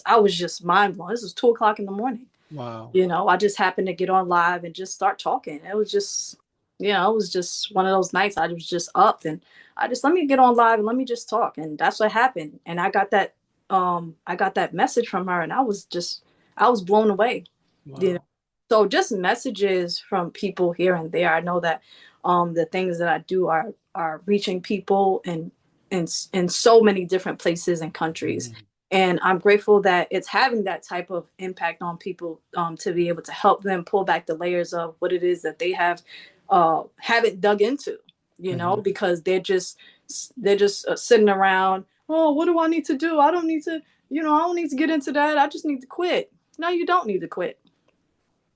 I was just mind blown. This was 2 o'clock in the morning. Wow. I just happened to get on live and just start talking. It was just one of those nights. I was just up, and I just, let me get on live and let me just talk. And that's what happened. And I got that message from her, and I was blown away. You know. Wow. So just messages from people here and there. I know that the things that I do are reaching people in so many different places and countries, Mhm. and I'm grateful that it's having that type of impact on people, to be able to help them pull back the layers of what it is that they haven't dug into, Mhm. because they're just sitting around. "Oh, what do I need to do? I don't need to, I don't need to get into that. I just need to quit." No, you don't need to quit.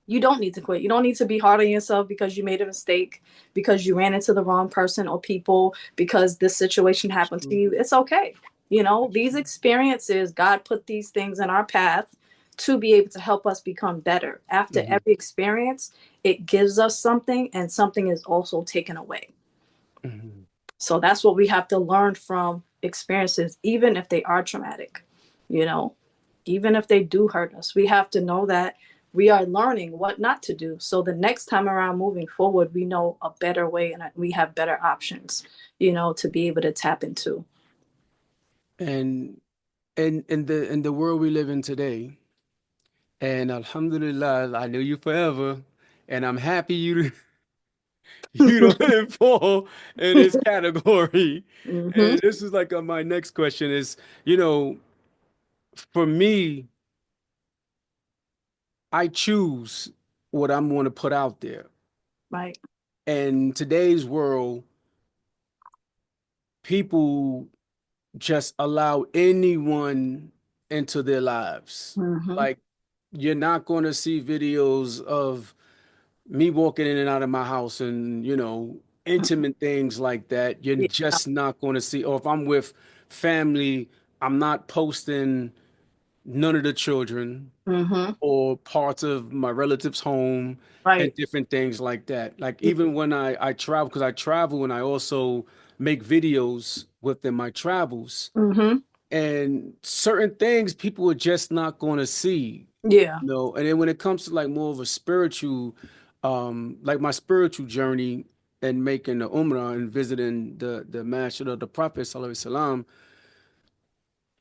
You don't need to quit. You don't need to be hard on yourself because you made a mistake, because you ran into the wrong person or people, because this situation It's happened to true. you. It's okay. It's These true. experiences, God put these things in our path to be able to help us become better. After Mhm. every experience, it gives us something, and something is also taken away. Mhm. So that's what we have to learn from experiences, even if they are traumatic, you know, even if they do hurt us. We have to know that we are learning what not to do. So the next time around moving forward, we know a better way, and we have better options, to be able to tap into. And in the world we live in today, and Alhamdulillah, I know you forever, and I'm happy you don't fall in this category. Hmm. And this is like my next question is, you know, for me, I choose what I'm going to put out there. Right. And today's world, people just allow anyone into their lives. Hmm. Like, you're not going to see videos of me walking in and out of my house and, intimate things like that. You're Yeah. just not going to see, or if I'm with family, I'm not posting none of the children Hmm. or parts of my relative's home and Right. different things like that. Like even when I travel, because I travel and I also make videos within my travels, Hmm. and certain things people are just not going to see, Yeah. And then when it comes to like more of a spiritual, like my spiritual journey and making the Umrah and visiting the Masjid of the Prophet Sallallahu Alaihi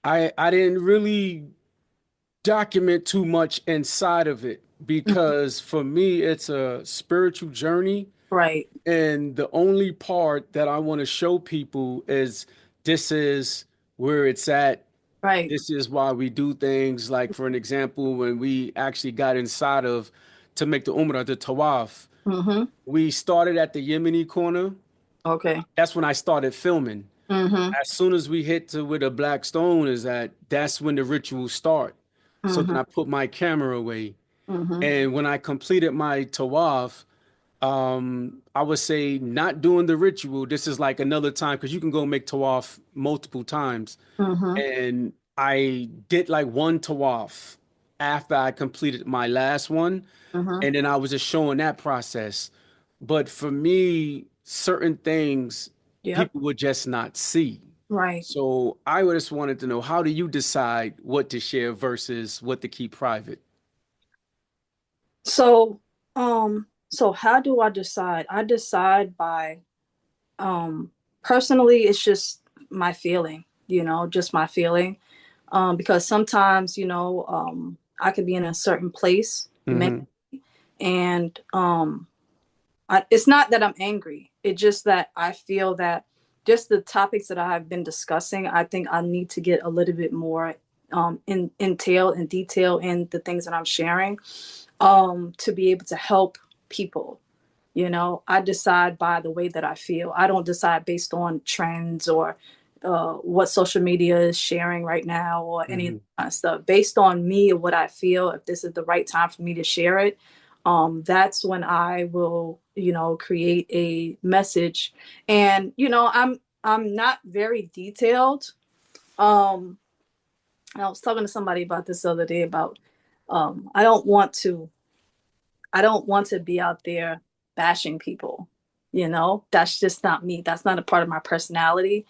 Wasallam, I didn't really document too much inside of it because for me it's a spiritual journey, Right. and the only part that I want to show people is this is where it's at. Right. This is why we do things like, for an example, when we actually got inside of to make the Umrah, the Tawaf, Mm-hmm. we started at the Yemeni corner. Okay. That's when I started filming. Mm-hmm. As soon as we hit to where the black stone is at, that's when the rituals start. So then Mm-hmm. I put my camera away. Mm-hmm. And when I completed my Tawaf, I would say not doing the ritual. This is like another time because you can go make tawaf multiple times. Mm-hmm. And I did like one tawaf after I completed my last one. Mm-hmm. And then I was just showing that process. But for me, certain things Yep. people would just not see. Right. So I just wanted to know, how do you decide what to share versus what to keep private? So, so how do I decide? I decide by, um, personally, it's just my feeling, just my feeling. Because sometimes, I could be in a certain place, Hmm. and it's not that I'm angry. It's just that I feel that just the topics that I have been discussing, I think I need to get a little bit more in detail in the things that I'm sharing, to be able to help people. I decide by the way that I feel. I don't decide based on trends or what social media is sharing right now or any of Hmm. that kind of stuff. Based on me and what I feel, if this is the right time for me to share it, that's when I will, create a message. And I'm not very detailed. Um, I was talking to somebody about this the other day about, I don't want to be out there bashing people. That's just not me. That's not a part of my personality.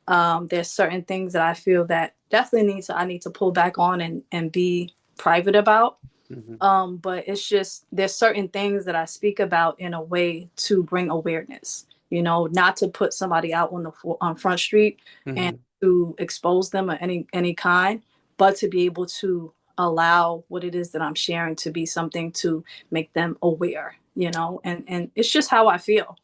There's certain things that I feel that definitely I need to pull back on and be private about. Hmm. But it's just there's certain things that I speak about in a way to bring awareness. Not to put somebody out on Front Street and Hmm. to expose them of any kind, but to be able to allow what it is that I'm sharing to be something to make them aware. And it's just how I feel.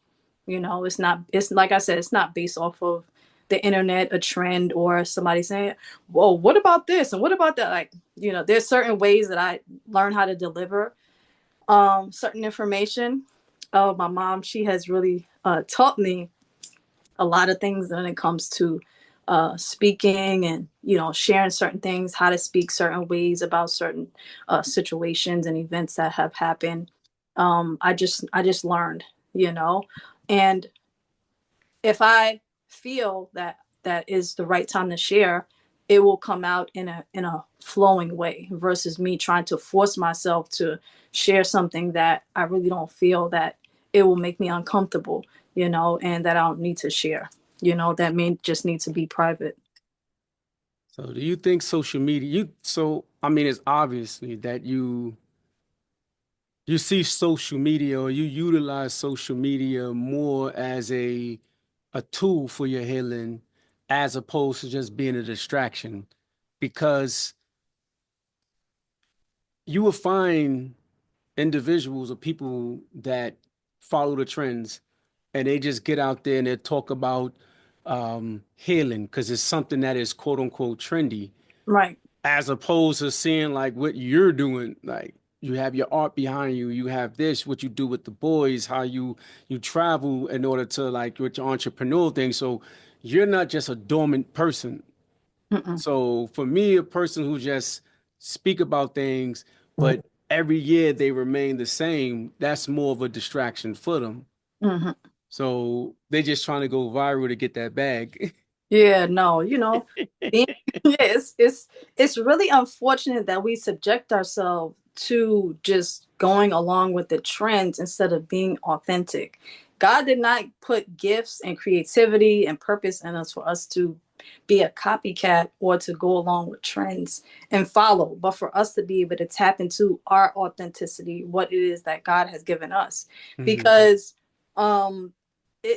It's not. It's like I said. It's not based off of the internet, a trend, or somebody saying, "Whoa, what about this and what about that?" Like, there's certain ways that I learn how to deliver certain information. My mom, she has really taught me a lot of things when it comes to speaking and sharing certain things, how to speak certain ways about certain situations and events that have happened. I just learned, and if I feel that that is the right time to share, it will come out in a flowing way versus me trying to force myself to share something that I really don't feel that it will make me uncomfortable, and that I don't need to share. That may just need to be private. So do you think social media, I mean, it's obviously that you see social media or you utilize social media more as a tool for your healing as opposed to just being a distraction, because you will find individuals or people that follow the trends and they just get out there and they talk about healing because it's something that is quote unquote trendy, Right. as opposed to seeing like what you're doing. Like, you have your art behind you, you have this, what you do with the boys, how you travel in order to like with your entrepreneurial thing. So you're not just a dormant person. Mm-mm. So for me, a person who just speak about things but every year they remain the same, that's more of a distraction for them. Hmm. So they just trying to go viral to get that bag. Yeah, no, being, yeah, it's really unfortunate that we subject ourselves to just going along with the trends instead of being authentic. God did not put gifts and creativity and purpose in us for us to be a copycat or to go along with trends and follow, but for us to be able to tap into our authenticity, what it is that God has given us. Hmm. Because um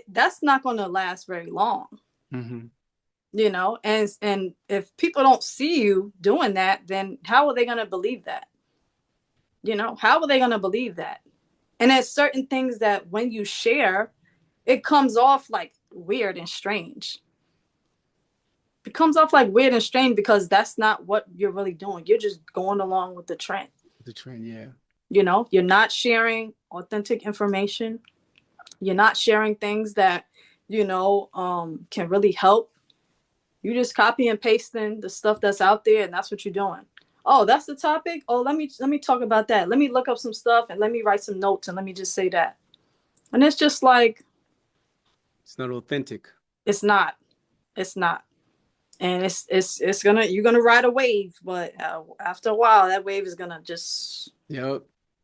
that's not going to last very long, Hmm. and if people don't see you doing that, then how are they going to believe that? How are they going to believe that? And there's certain things that when you share, it comes off like weird and strange. it comes off like weird and strange because that's not what you're really doing. You're just going along with the trend. The trend, yeah. You know, you're not sharing authentic information. You're not sharing things that, can really help. You just copy and pasting the stuff that's out there, and that's what you're doing. Oh, that's the topic. Oh, let me talk about that. Let me look up some stuff and let me write some notes and let me just say that. And it's just like, it's not authentic. It's not. It's not. And you're gonna ride a wave, but after a while, that wave is gonna just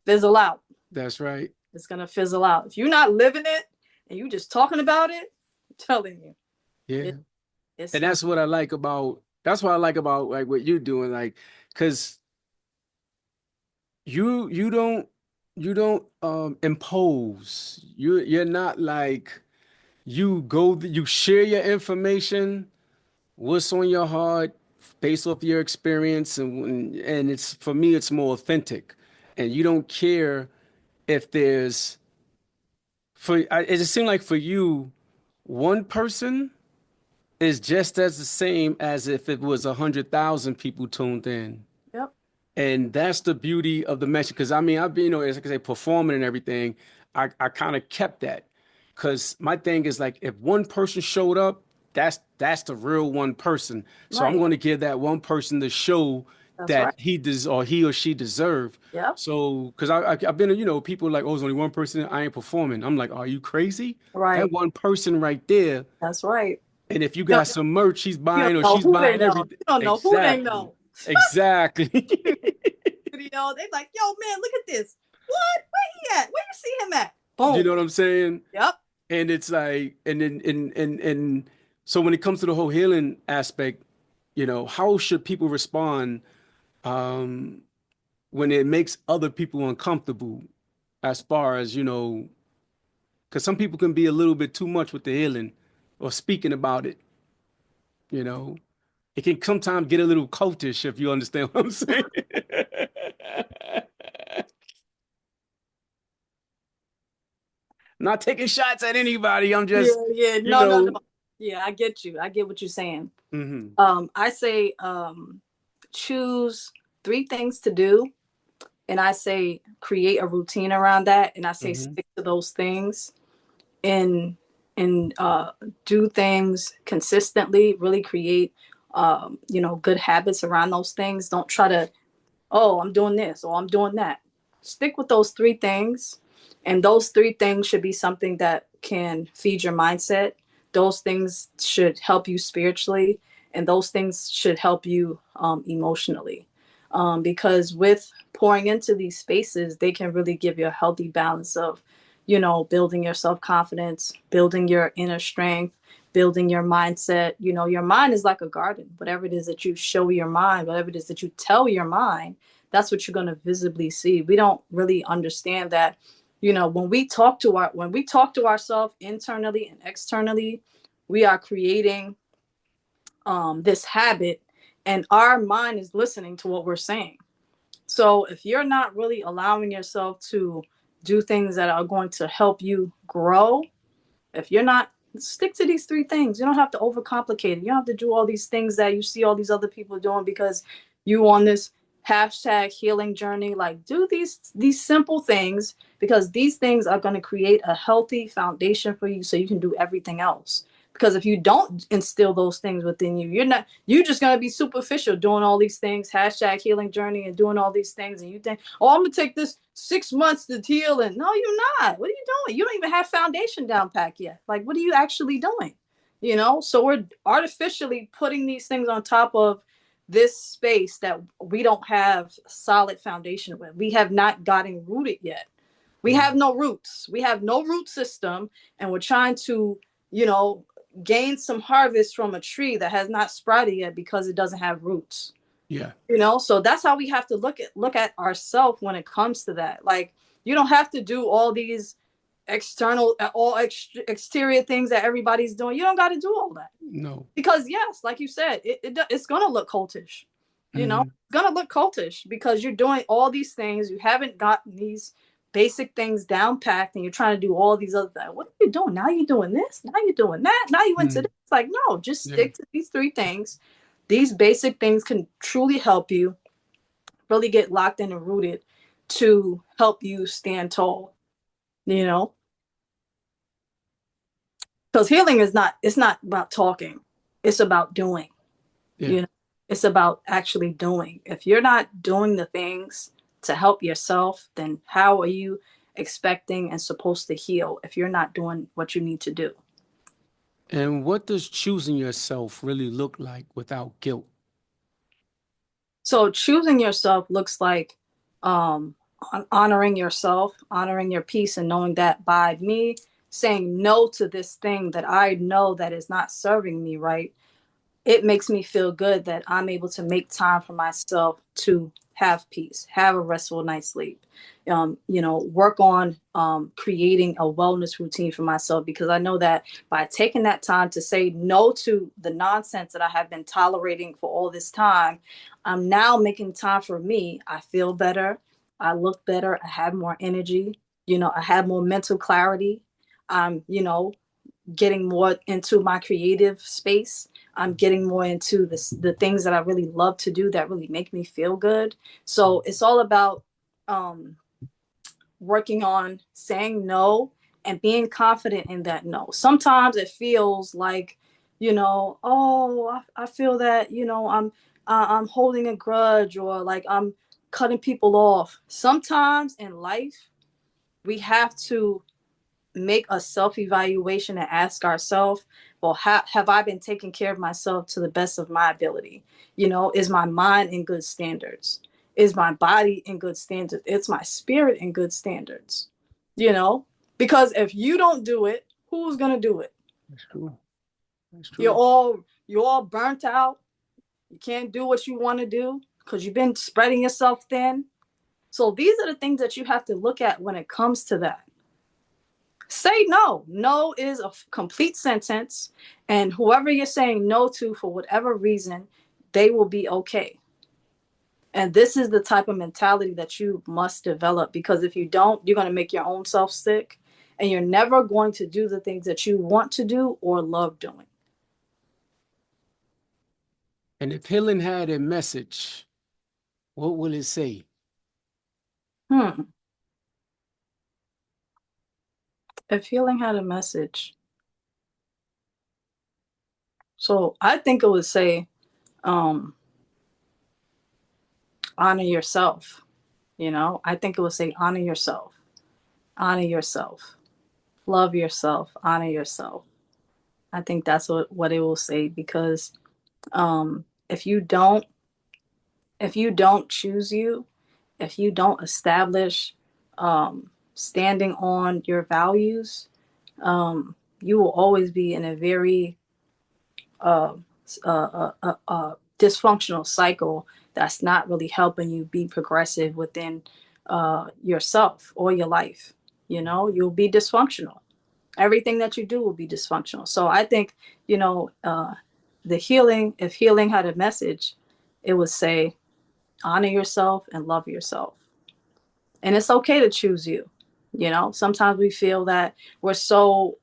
fizzle out. That's right. It's gonna fizzle out if you're not living it and you just talking about it. I'm telling you. Yeah. And that's what I like about. That's what I like about like what you're doing, like, because you don't impose. You're not like you share your information, what's on your heart based off your experience, and it's, for me, it's more authentic, and you don't care if there's it just seems like for you, one person is just as the same as if it was 100,000 people tuned in. Yep. And that's the beauty of the message. Because I mean, I've been, as I say, performing and everything. I kind of kept that, because my thing is like, if one person showed up, that's the real one person. So I'm going to give that one person the show that he does, or he or she deserve. Yeah. So, because I've been, people are like, oh, there's only one person, I ain't performing. I'm like, are you crazy? Right. That one person right there. That's right. And if you got some merch he's buying, or she's buying everything. You don't know who they know. Exactly. Video, they like, yo, man, look at this. What? Where he at? Where you see him at? Boom. You know what I'm saying? Yep. And it's like, and so when it comes to the whole healing aspect, how should people respond when it makes other people uncomfortable, as far as, because some people can be a little bit too much with the healing or speaking about it. It can sometimes get a little cultish, if you understand what I'm saying. Not taking shots at anybody. I'm just, no. Yeah, I get you. I get what you're saying. Mm-hmm. I say choose 3 things to do, and I say create a routine around that, and I say stick to those things, and do things consistently. Really create good habits around those things. Don't try to, oh, I'm doing this or I'm doing that. Stick with those 3 things. And those 3 things should be something that can feed your mindset. Those things should help you spiritually. And those things should help you emotionally. Because with pouring into these spaces, they can really give you a healthy balance of, building your self-confidence, building your inner strength, building your mindset. Your mind is like a garden. Whatever it is that you show your mind, whatever it is that you tell your mind, that's what you're going to visibly see. We don't really understand that. When we talk to ourselves internally and externally, we are creating this habit, and our mind is listening to what we're saying. So if you're not really allowing yourself to do things that are going to help you grow, if you're not, stick to these 3 things. You don't have to overcomplicate it. You don't have to do all these things that you see all these other people doing because you on this #healing journey. Like, do these simple things, because these things are going to create a healthy foundation for you so you can do everything else. Because if you don't instill those things within you, you're just going to be superficial doing all these things, #healing journey, and doing all these things. And you think, oh, I'm going to take this 6 months to heal. And no, you're not. What are you doing? You don't even have foundation down pat yet. Like, what are you actually doing? So we're artificially putting these things on top of this space that we don't have solid foundation with. We have not gotten rooted yet. We have no roots. We have no root system. And we're trying to, gain some harvest from a tree that has not sprouted yet because it doesn't have roots. Yeah. So that's how we have to look at ourselves when it comes to that. Like, you don't have to do all these exterior things that everybody's doing. You don't got to do all that. No. Because yes, like you said, it's going to look cultish. It's going to look cultish because you're doing all these things. You haven't gotten these basic things down packed and you're trying to do all these other things. What are you doing? Now you're doing this. Now you're doing that. Now you went to this. Like, no, just stick to these 3 things. These basic things can truly help you really get locked in and rooted to help you stand tall, you know? Because healing is not, it's not about talking. It's about doing. You know, it's about actually doing. If you're not doing the things to help yourself, then how are you expecting and supposed to heal if you're not doing what you need to do? And what does choosing yourself really look like without guilt? So choosing yourself looks like honoring yourself, honoring your peace, and knowing that by me saying no to this thing that I know that is not serving me right, it makes me feel good that I'm able to make time for myself to have peace, have a restful night's sleep, work on creating a wellness routine for myself, because I know that by taking that time to say no to the nonsense that I have been tolerating for all this time, I'm now making time for me. I feel better. I look better. I have more energy. I have more mental clarity. I'm, getting more into my creative space. I'm getting more into the things that I really love to do that really make me feel good. So it's all about working on saying no and being confident in that no. Sometimes it feels like, I feel that, I'm holding a grudge, or like I'm cutting people off. Sometimes in life, we have to make a self-evaluation and ask ourselves, well, have I been taking care of myself to the best of my ability? Is my mind in good standards? Is my body in good standards? Is my spirit in good standards? Because if you don't do it, who's going to do it? That's true. That's true. You're all burnt out. You can't do what you want to do because you've been spreading yourself thin. So these are the things that you have to look at when it comes to that. Say no. No is a complete sentence, and whoever you're saying no to for whatever reason, they will be okay. And this is the type of mentality that you must develop, because if you don't, you're going to make your own self sick, and you're never going to do the things that you want to do or love doing. And if healing had a message, what will it say? If healing had a message, so I think it would say, honor yourself. I think it would say, honor yourself, love yourself, honor yourself. I think that's what it will say, because if you don't choose you, if you don't establish standing on your values, you will always be in a very dysfunctional cycle that's not really helping you be progressive within yourself or your life. You'll be dysfunctional. Everything that you do will be dysfunctional. So I think, if healing had a message, it would say, honor yourself and love yourself. And it's okay to choose you. Sometimes we feel that we're so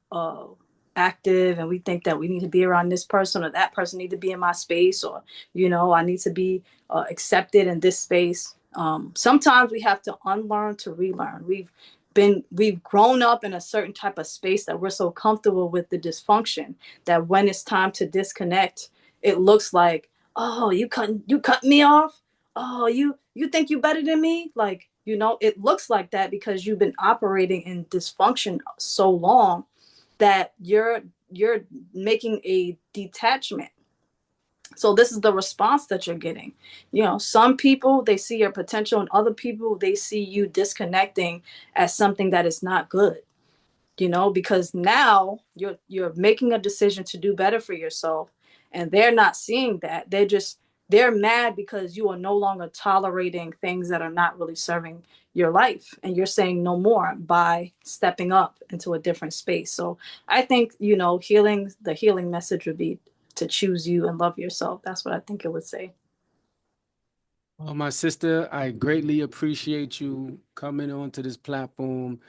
active, and we think that we need to be around this person, or that person need to be in my space, or I need to be accepted in this space. Sometimes we have to unlearn to relearn. We've grown up in a certain type of space that we're so comfortable with the dysfunction that when it's time to disconnect, it looks like, oh, you cut me off. Oh, you think you better than me? Like, it looks like that because you've been operating in dysfunction so long that you're making a detachment. So this is the response that you're getting. Some people, they see your potential, and other people, they see you disconnecting as something that is not good. Because now you're making a decision to do better for yourself, and they're not seeing that. They're mad because you are no longer tolerating things that are not really serving your life, and you're saying no more by stepping up into a different space. So I think, the healing message would be to choose you and love yourself. That's what I think it would say. Well, my sister, I greatly appreciate you coming onto this platform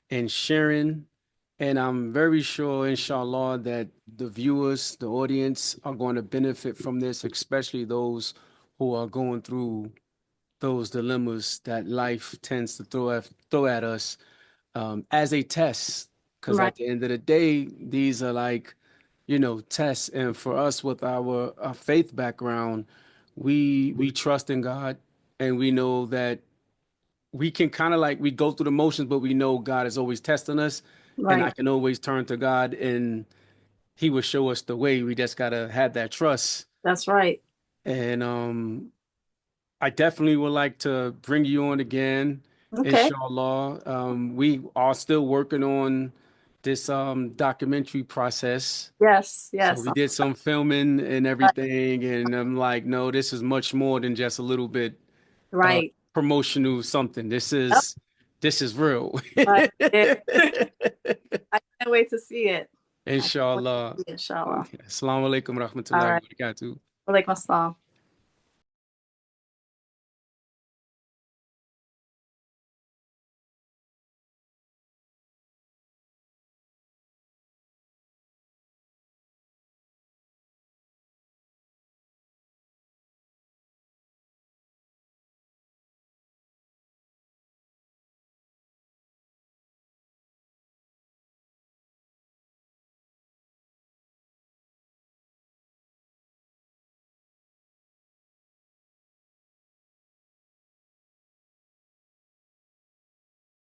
and sharing. And I'm very sure, inshallah, that the viewers, the audience are going to benefit from this, especially those who are going through those dilemmas that life tends to throw at us as a test. Because Right. at the end of the day, these are like, tests. And for us, with our faith background, we trust in God, and we know that we can kind of like we go through the motions, but we know God is always testing us, and I Right. can always turn to God, and He will show us the way. We just gotta have that trust. That's right. And I definitely would like to bring you on again, Okay. inshallah. We are still working on this documentary process. Yes. So Yes. we did some filming and everything, and I'm like, no, this is much more than just a little bit Right. promotional something. This Yep. is real. Right. Yeah. I can't wait to see it. I can't wait to Inshallah. see it, inshallah. Assalamu alaikum All rahmatullahi wa right. barakatuh. Walaikum assalam.